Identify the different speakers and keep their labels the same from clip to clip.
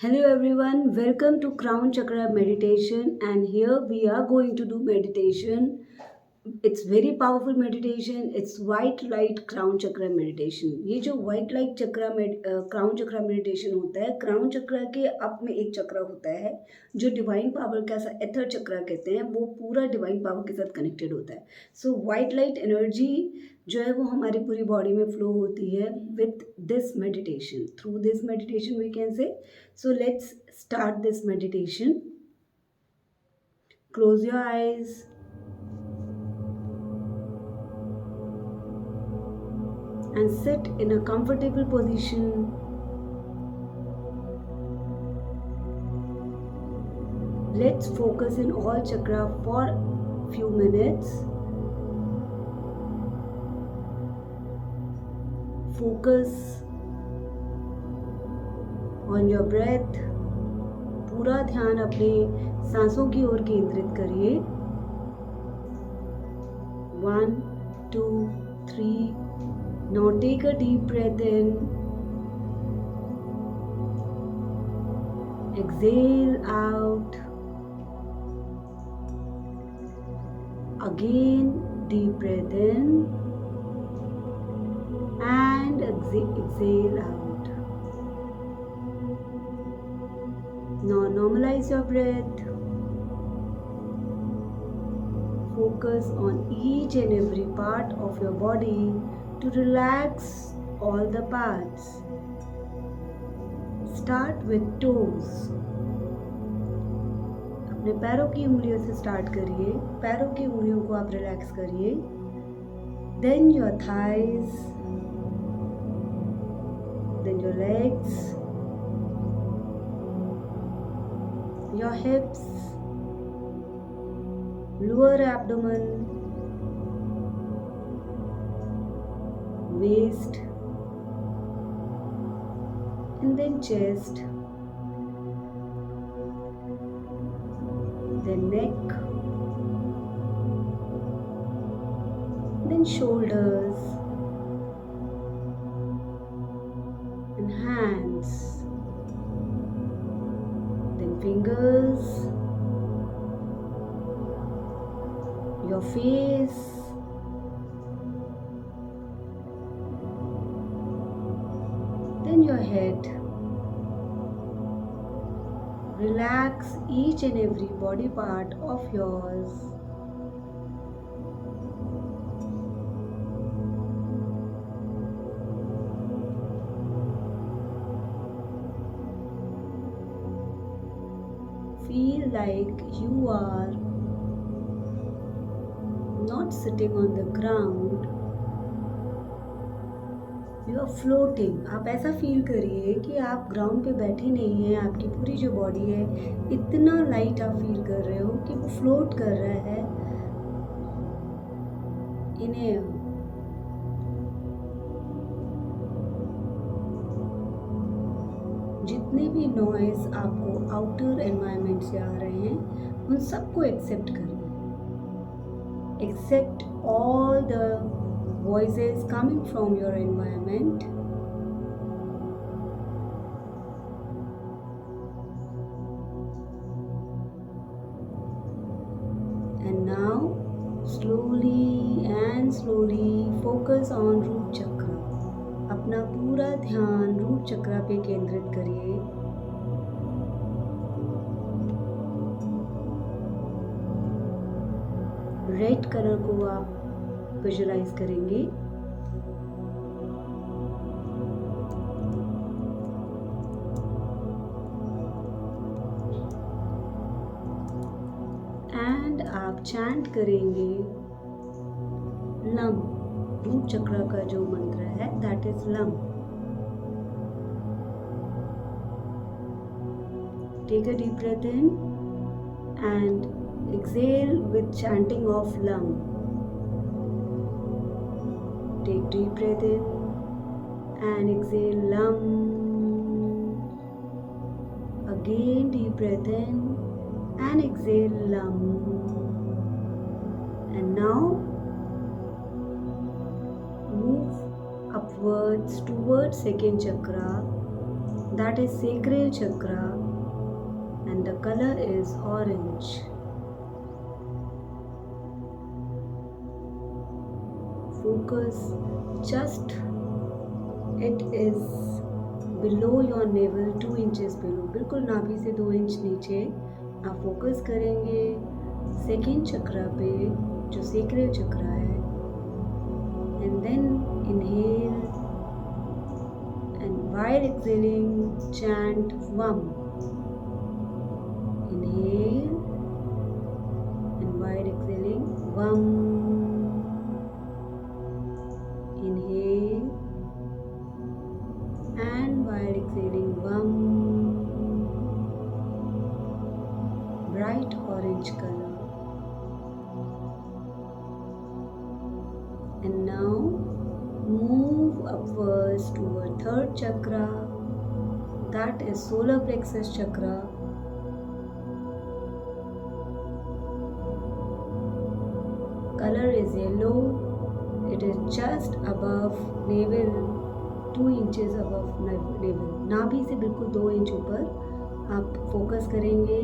Speaker 1: Hello everyone, welcome to Crown Chakra meditation and here we are going to do meditation. It's very powerful meditation. It's white light crown chakra meditation. ये जो white light चक्रा crown चक्रा meditation होता है, crown चक्रा के up में एक चक्रा होता है जो डिवाइन पावर का एथर चक्रा कहते हैं, वो पूरा डिवाइन पावर के साथ कनेक्टेड होता है. सो व्हाइट लाइट एनर्जी जो है वो हमारी पूरी बॉडी में फ्लो होती है with this meditation. Through this meditation we can say. So let's start this meditation. Close your eyes and sit in a comfortable position. Let's focus in all chakra for few minutes. Focus on your breath. पूरा ध्यान अपने सांसों की ओर केंद्रित करिए. 1, 2, 3. Now take a deep breath in. Exhale out. Again, deep breath in and exhale out. Now normalize your breath. Focus on each and every part of your body to relax all the parts. Start with toes. अपने पैरों की उंगलियों से start करिए. पैरों की उंगलियों को आप रिलैक्स करिए. Then your thighs, then your legs, your hips, lower abdomen, waist, and then chest, then neck, then shoulders and hands, then fingers, your face, then your head. Relax each and every body part of yours. Feel like you are not sitting on the ground. You are floating. आप ऐसा feel करिए कि आप ground पे बैठे नहीं हैं. आपकी पूरी जो बॉडी है इतना लाइट आप फील कर रहे हो कि वो फ्लोट कर रहा है. इन्हें जितने भी नॉइज आपको आउटर एनवायरनमेंट से आ रहे हैं उन सबको एक्सेप्ट करिए. Accept all the voices coming from your environment. And now slowly focus on root chakra. अपना पूरा ध्यान रूट चक्रा पे केंद्रित करिए. रेड कलर को आप विजुलाइज करेंगे. एंड आप चैंट करेंगे लम. रूट चक्र का जो मंत्र है that is Lam. Take a deep breath in and exhale with chanting of Lam. Take deep breath in and exhale Lam. Again deep breath in and exhale Lam. And now move upwards towards second chakra that is sacral chakra, and the color is orange. Focus just, it is below your navel, 2 inches below, बिल्कुल नाभि से 2 inch नीचे आप focus करेंगे second चक्रा पे जो sacral chakra है, and then inhale and while exhaling chant VAM. Inhale and while exhaling VAM. Inhale and while exhaling VAM. Bright orange color. And now move upwards toward third chakra, that is solar plexus chakra. Color is yellow. It is just above navel, 2 inches above navel. नाभि से बिल्कुल 2 inch ऊपर आप focus करेंगे.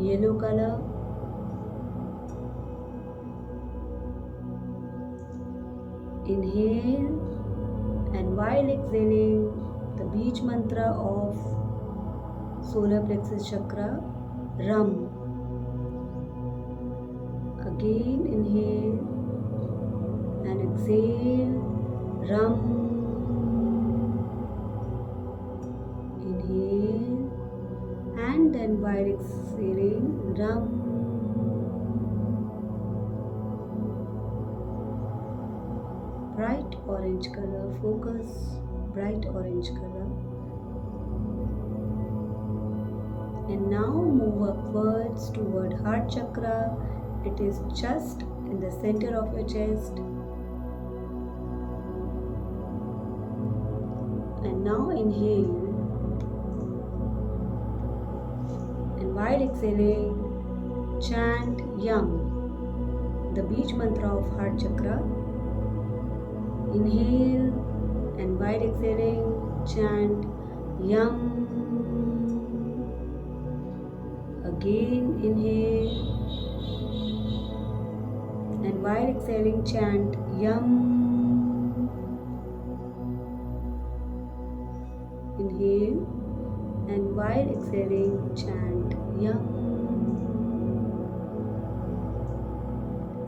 Speaker 1: Yellow colour. Inhale and while exhaling the beach mantra of solar plexus chakra, Ram. Again inhale and exhale, Ram. Inhale and then while exhaling, Ram. Bright orange color, focus, bright orange color. And now move upwards toward heart chakra. It is just in the center of your chest. And now inhale. And while exhaling, chant Yam, the beach mantra of heart chakra. Inhale and while exhaling, chant Yam. Again inhale and while exhaling, chant Yam. Inhale and while exhaling, chant Yam.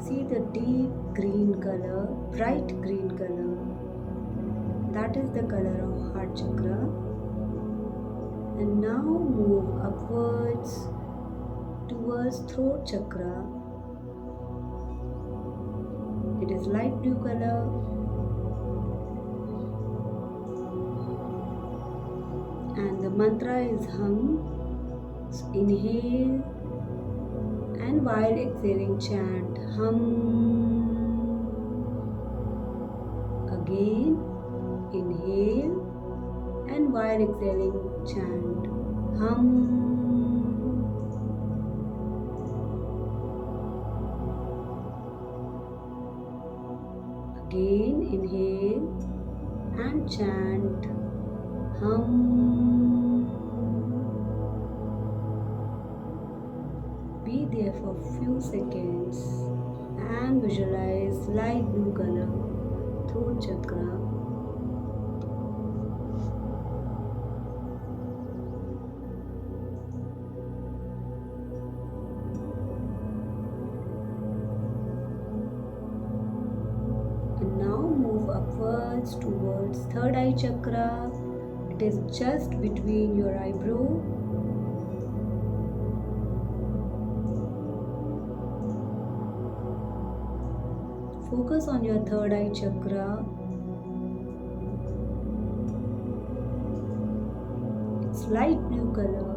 Speaker 1: See the deep green color, bright green color. That is the color of heart chakra. And now move upwards towards throat chakra. It is light blue color. And the mantra is Hum. So inhale and while exhaling, chant Hum. Again inhale and while exhaling, chant Hum. Again inhale and chant Hum. Be there for few seconds and visualize light blue color, throat chakra. And now move upwards towards third eye chakra. It is just between your eyebrow. Focus on your third eye chakra. It's light blue color.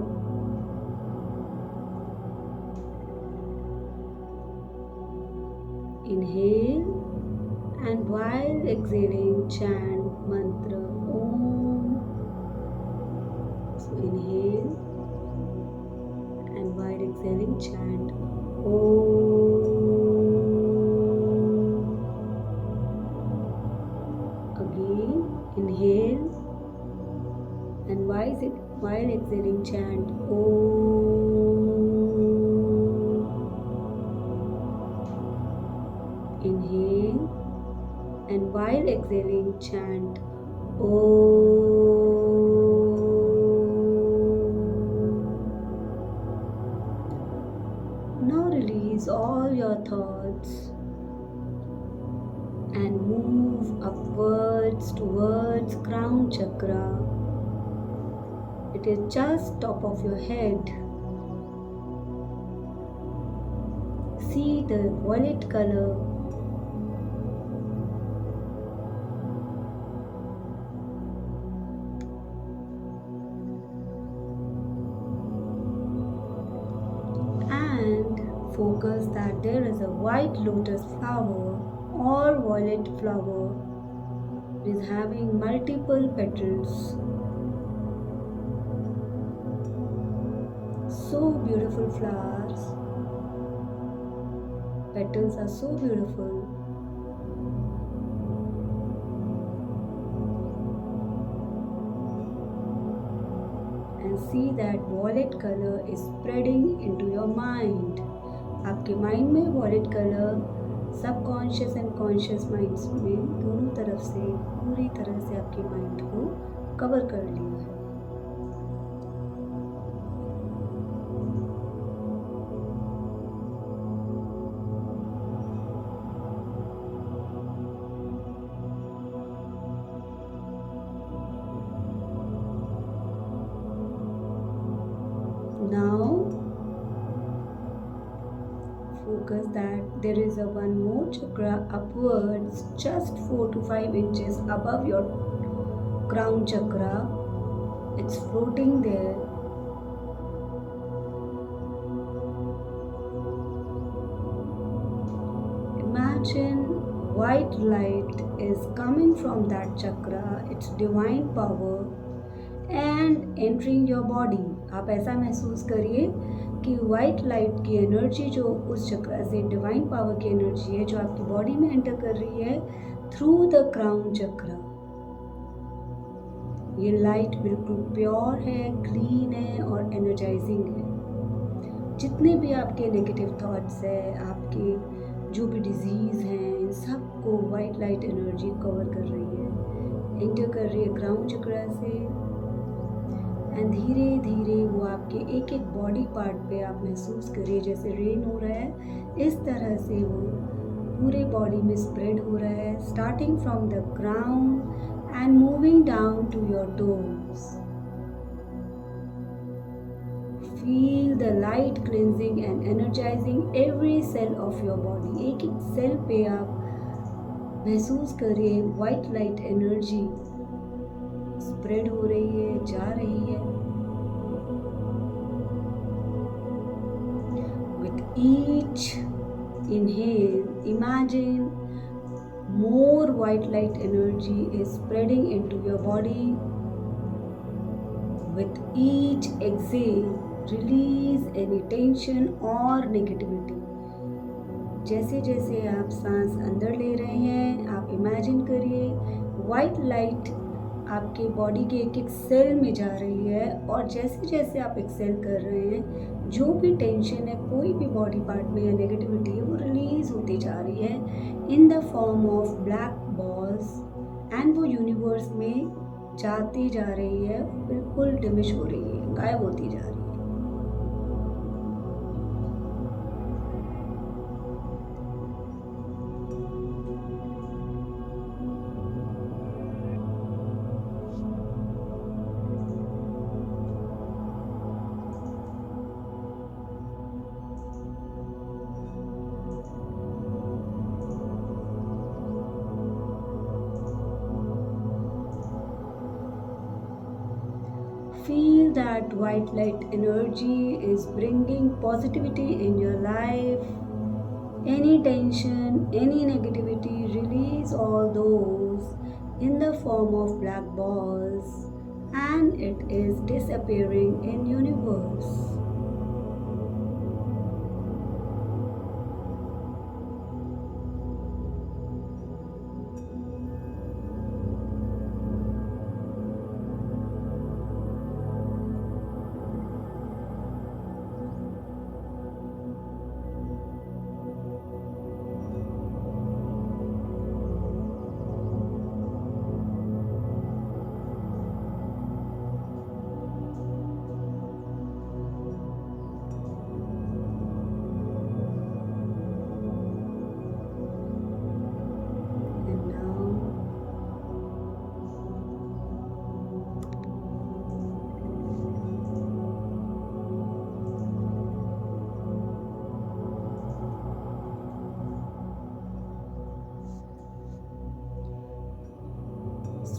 Speaker 1: Inhale and while exhaling, chant mantra Om. So inhale and while exhaling, chant Om. Again while exhaling, chant Om. Inhale, and while exhaling, chant Om. Now release all your thoughts and move upwards towards crown chakra. It is just top of your head. See the violet color. And focus that there is a white lotus flower or violet flower. It is having multiple petals. So beautiful flowers. Petals are so beautiful. And see that violet color is spreading into your mind. आपके mind में violet colour subconscious and conscious minds में दोनों तरफ से पूरी तरह से आपके माइंड को कवर कर लिया है. Now focus that there is a one more chakra upwards, just 4 to 5 inches above your crown chakra. It's floating there. Imagine white light is coming from that chakra, its divine power, and entering your body. आप ऐसा महसूस करिए कि white light की energy जो उस चक्र से डिवाइन पावर की एनर्जी है जो आपकी बॉडी में एंटर कर रही है थ्रू द क्राउन चक्र. ये लाइट बिल्कुल प्योर है, क्लीन है और एनर्जाइजिंग है. जितने भी आपके नेगेटिव थॉट्स है, आपके जो भी डिजीज़ हैं, इन सब को वाइट लाइट एनर्जी कवर कर रही है, एंटर कर रही है क्राउन चक्र से. एंड धीरे धीरे वो आपके एक एक बॉडी पार्ट पे आप महसूस करिए जैसे रेन हो रहा है. इस तरह से वो पूरे बॉडी में स्प्रेड हो रहा है, starting from the crown and moving down to your toes. Feel the light cleansing and energizing every cell of your body. एक एक सेल पे आप महसूस करिए वाइट लाइट एनर्जी स्प्रेड हो रही है, जा रही है. With each inhale, imagine more white light energy is spreading into your body. With each exhale, release any tension or negativity. जैसे जैसे आप सांस अंदर ले रहे हैं, आप इमेजिन करिए वाइट लाइट आपके बॉडी के एक एक सेल में जा रही है और जैसे जैसे आप एक्सेल कर रहे हैं जो भी टेंशन है, कोई भी बॉडी पार्ट में या नेगेटिविटी है, वो रिलीज होती जा रही है in the form of black balls. And वो यूनिवर्स में जाती जा रही है, बिल्कुल डिमिश हो रही है, गायब होती जा रही है. Feel that white light energy is bringing positivity in your life. Any tension, any negativity, release all those in the form of black balls and it is disappearing in universe.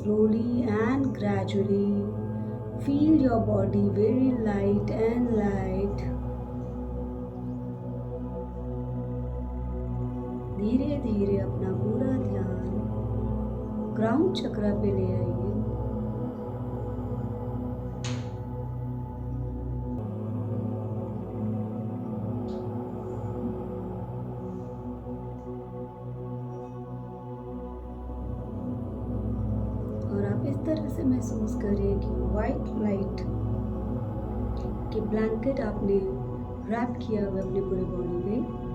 Speaker 1: Slowly and gradually, feel your body very light and light. धीरे धीरे अपना पूरा ध्यान crown चक्र पे ले आइए। और आप इस तरह से महसूस करें कि वाइट लाइट के ब्लैंकेट आपने रैप किया हुआ अपने पूरे बॉडी पे।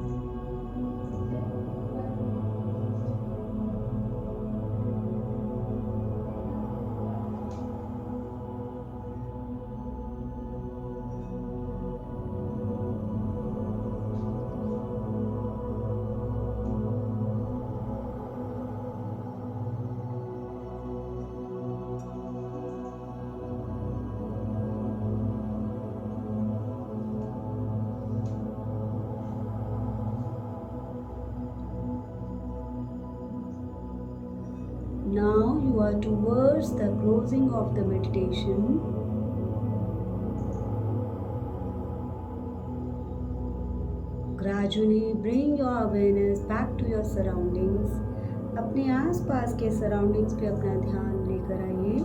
Speaker 1: Now you are towards the closing of the meditation. Gradually bring your awareness back to your surroundings. अपने आसपास के सराउंडिंग्स पे अपना ध्यान लेकर आइए।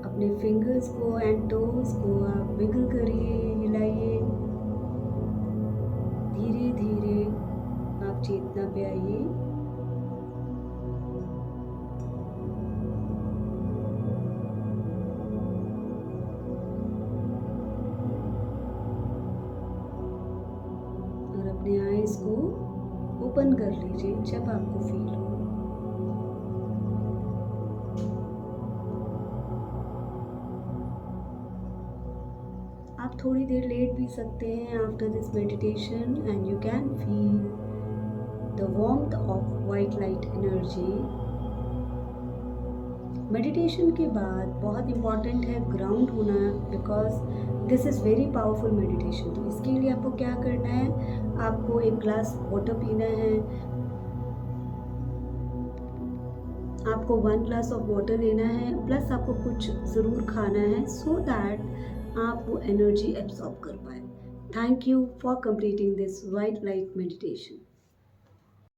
Speaker 1: अपने फिंगर्स को एंड टोज को आप विगल करिए, हिलाइए। धीरे धीरे आप चेतना पे आइए। और अपने आईज को ओपन कर लीजिए जब आपको फील हो। आप थोड़ी देर लेट भी सकते हैं after this meditation and you can feel the warmth of white light energy. Meditation के बाद बहुत इम्पॉर्टेंट है ग्राउंड होना, because this is very powerful meditation. तो इसके लिए आपको क्या करना है, आपको एक ग्लास वाटर पीना है, आपको 1 ग्लास ऑफ वाटर लेना है, प्लस आपको कुछ ज़रूर खाना है सो दैट आप वो एनर्जी एब्जॉर्ब कर पाए। Thank you for completing this white light meditation.